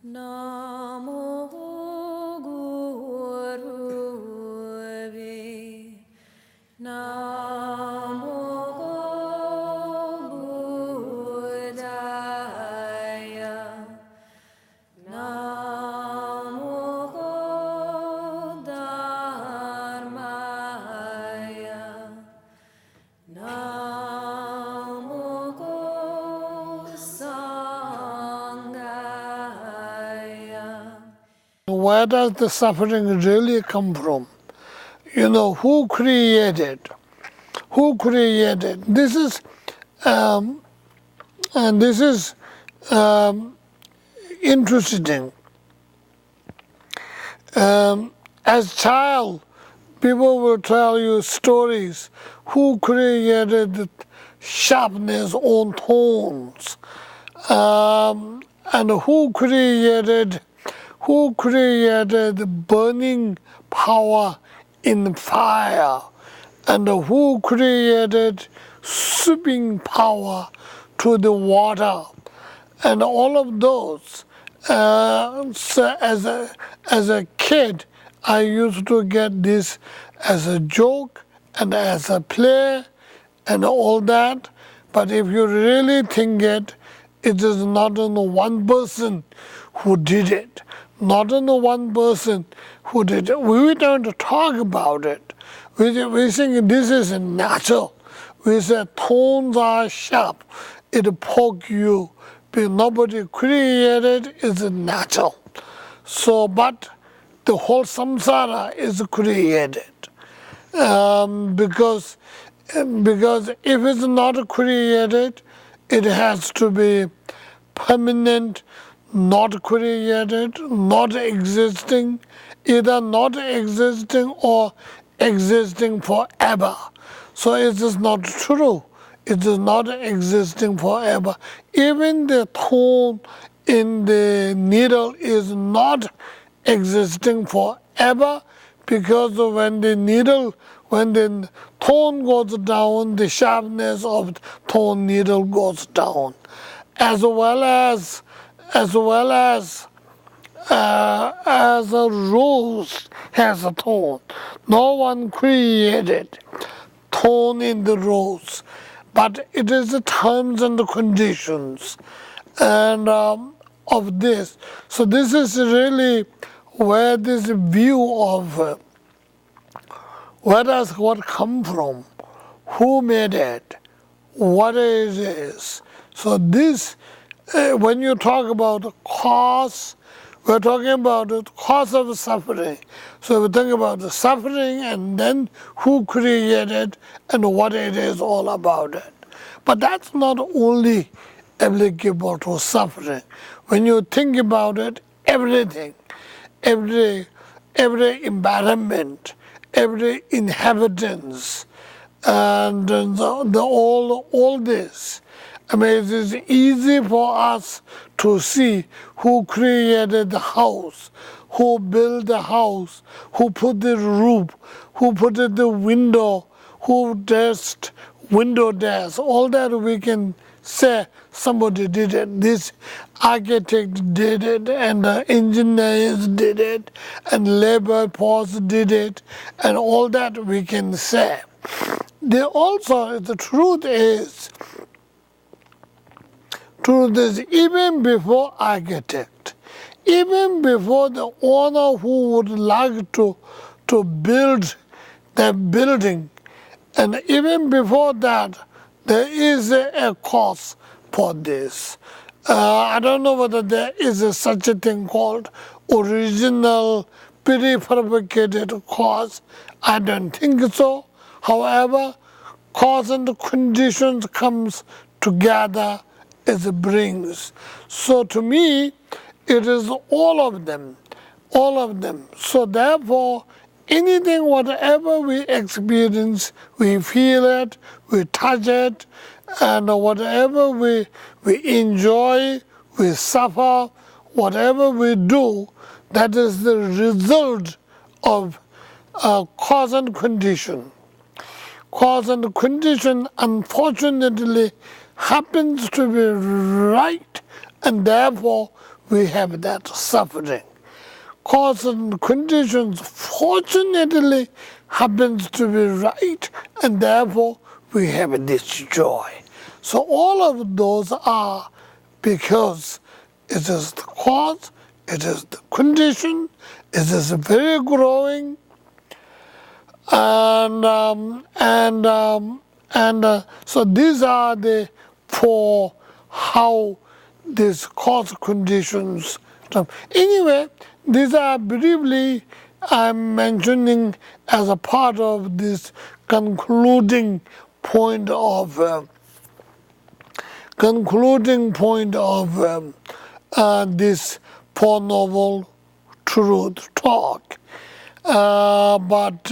Namo Gurave Namo Buddhaya Namo Dharmaya Namo Sanghaya. Where does the suffering really come from? You know, who created? Who created? This is, and this is interesting. As child, people will tell you stories. Who created the sharpness on tones? And who created the burning power in fire? And who created sweeping power to the water? And all of those. So as a kid, I used to get this as a joke and as a play and all that. But if you really think it, it is not only one person who did it. Not only one person who did it. We don't talk about it. We think this is natural. We say tones are sharp. It poke you. But nobody created is natural. So, but the whole samsara is created. Because if it's not created, it has to be permanent, not created, not existing, either not existing or existing forever. So it is not true. It is not existing forever. Even the tone in the needle is not existing forever, because when the tone goes down, the sharpness of the tone needle goes down, as well as a rose has a tone. No one created tone in the rose, but it is the terms and the conditions and of this. So this is really where this view of where does what come from, who made it, what it is. So this, when you talk about cause, we're talking about the cause of suffering. So we think about the suffering and then who created and what it is all about it. But that's not only applicable to suffering. When you think about it, everything, every environment, every inhabitants, and all this. I mean, it is easy for us to see who created the house, who built the house, who put the roof, who put the window, who dressed window dash. All that we can say somebody did it. This architect did it, and the engineers did it, and labor force did it, and all that we can say. The truth is even before architect, even before the owner who would like to build the building, and even before that, there is a cause for this. I don't know whether there is such a thing called original prefabricated cause. I don't think so. However, cause and conditions comes together as it brings. So to me, it is all of them. So therefore, anything, whatever we experience, we feel it, we touch it, and whatever we enjoy, we suffer, whatever we do, that is the result of cause and condition. Cause and condition, unfortunately, happens to be right, and therefore we have that suffering. Cause and conditions fortunately happens to be right, and therefore we have this joy. So all of those are because it is the cause, it is the condition, it is very growing, so these are the four how these cause conditions. Anyway, these are briefly I'm mentioning as a part of this concluding point of this Four Noble Truth talk. But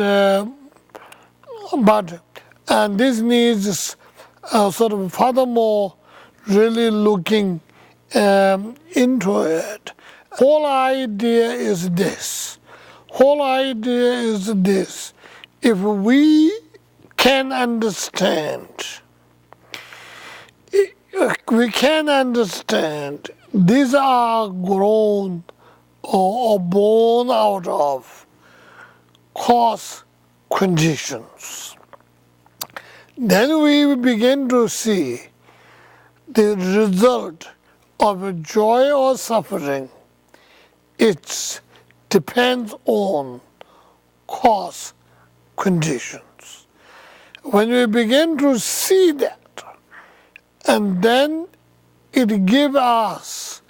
this needs sort of furthermore really looking into it. Whole idea is this. If we can understand, these are grown or born out of cause conditions. Then we begin to see the result of joy or suffering. It depends on cause conditions. When we begin to see that, and then it gives us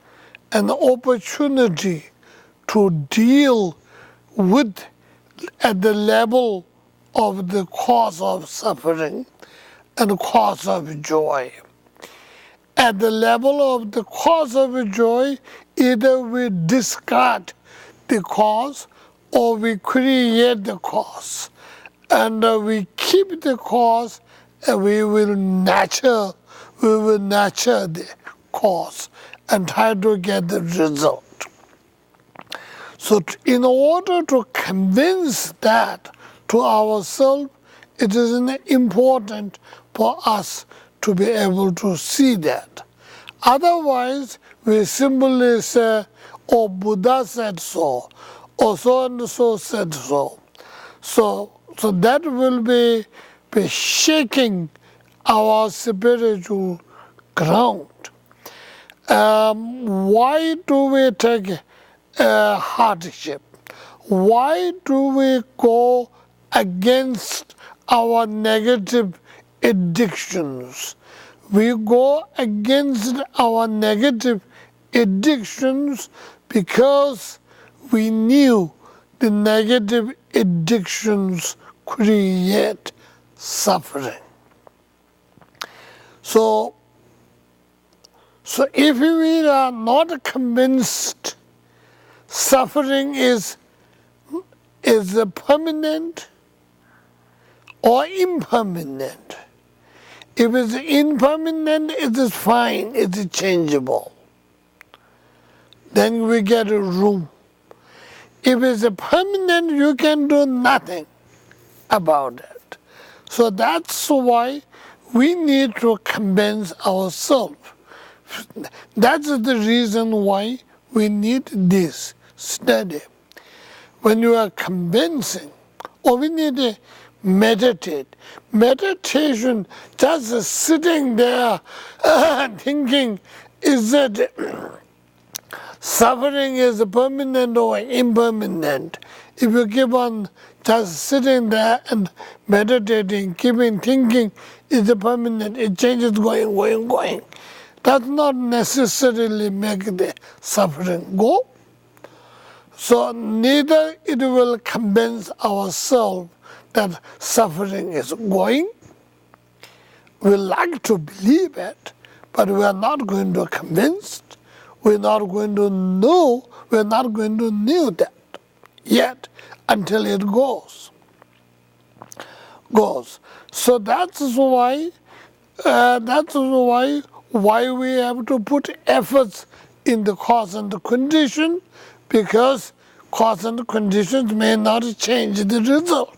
an opportunity to deal with at the level of the cause of suffering and cause of joy. At the level of the cause of joy, either we discard the cause or we create the cause. And we keep the cause and we will nurture the cause and try to get the result. So in order to convince that to ourselves, it is important for us to be able to see that. Otherwise, we simply say, oh, Buddha said so, or so and so said so. So that will be shaking our spiritual ground. Why do we take hardship? Why do we go against our negative addictions? We go against our negative addictions because we knew the negative addictions create suffering. So if we are not convinced suffering is permanent or impermanent. If it's impermanent, it is fine, it is changeable. Then we get a room. If it's a permanent, you can do nothing about it. So that's why we need to convince ourselves. That's the reason why we need this study. When you are convincing, or we need to meditate. Meditation, just sitting there thinking, is that suffering is permanent or impermanent? If you keep on just sitting there and meditating, keeping thinking, is it permanent? It changes going. Does not necessarily make the suffering go. So neither it will convince ourselves that suffering is going. We like to believe it, but we are not going to convince. We're not going to know. We're not going to know that yet until it goes. So that's why we have to put efforts in the cause and the condition, because cause and conditions may not change the result.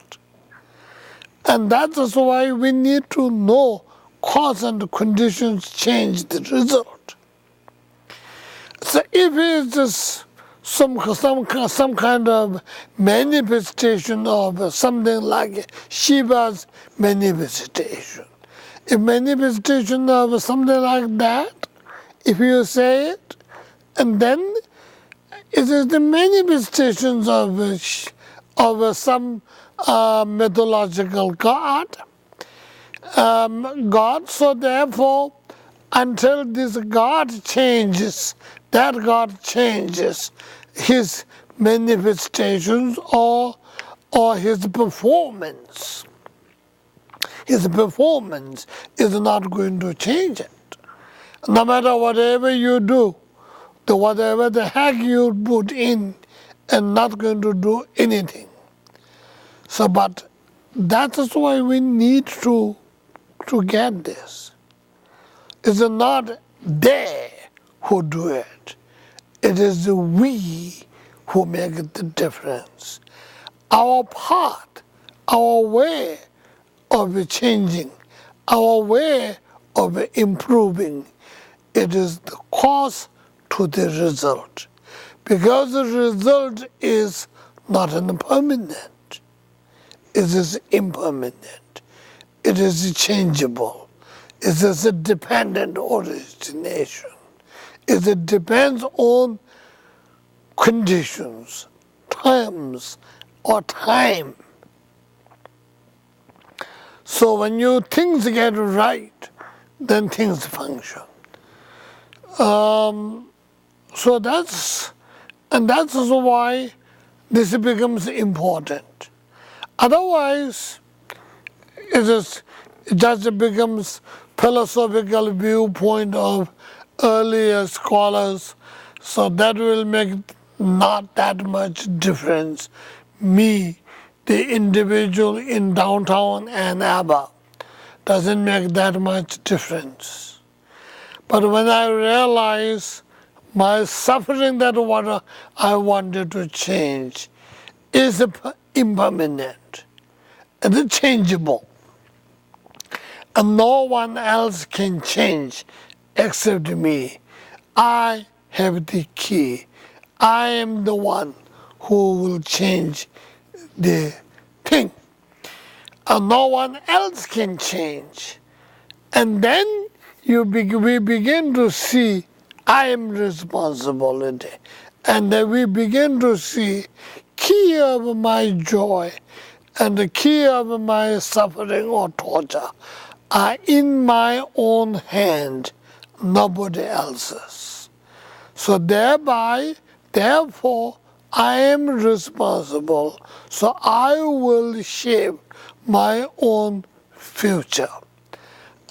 And that is why we need to know cause and conditions change the result. So if it's just some kind of manifestation of something like Shiva's manifestation, a manifestation of something like that, if you say it, and then it is the manifestations of some mythological god. So therefore, until this God changes, that God changes his manifestations or his performance. His performance is not going to change it. No matter whatever you do, whatever the heck you put in, and not going to do anything. So, but that is why we need to get this. It's not they who do it. It is we who make the difference. Our part, our way of changing, our way of improving, it is the cause to the result. Because the result is not permanent. It is impermanent. It is changeable. It is a dependent origination. It depends on conditions, times, or time. So when things get right, then things function. So that's why this becomes important. Otherwise, it just becomes philosophical viewpoint of earlier scholars. So that will make not that much difference. Me, the individual in downtown Ann Arbor, doesn't make that much difference. But when I realize my suffering, that what I wanted to change is impermanent and changeable, and no one else can change except me. I have the key. I am the one who will change the thing, and no one else can change. And then we begin to see I am responsibility, and then we begin to see key of my joy and the key of my suffering or torture are in my own hand, nobody else's. So therefore, I am responsible, so I will shape my own future.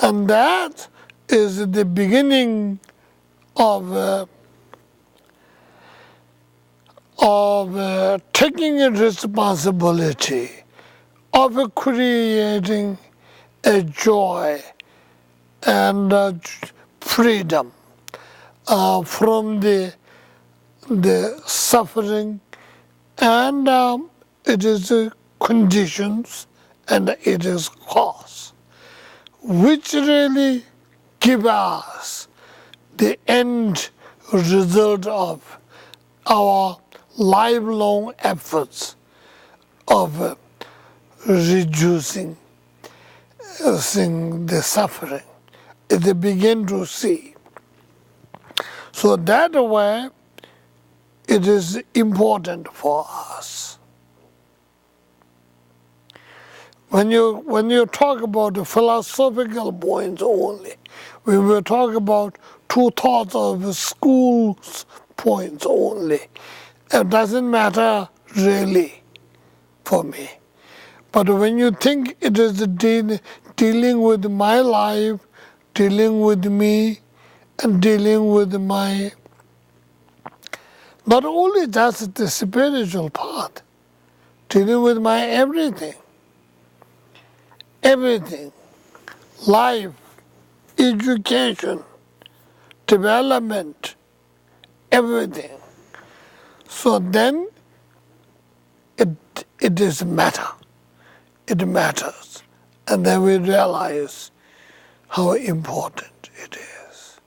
And that is the beginning of taking a responsibility, of creating a joy and freedom from the suffering, and it is conditions and it is cause, which really give us the end result of our lifelong efforts of reducing the suffering. They begin to see. So that way, it is important for us. When you talk about the philosophical points only, we will talk about two thoughts of school's points only. It doesn't matter really for me. But when you think it is dealing with my life, dealing with me, and dealing with my, not only just the spiritual part, dealing with my everything, life, education, development, everything. So then it is matter. It matters. And then we realize how important it is.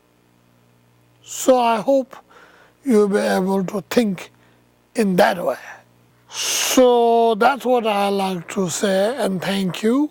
So I hope you'll be able to think in that way. So that's what I like to say, and thank you.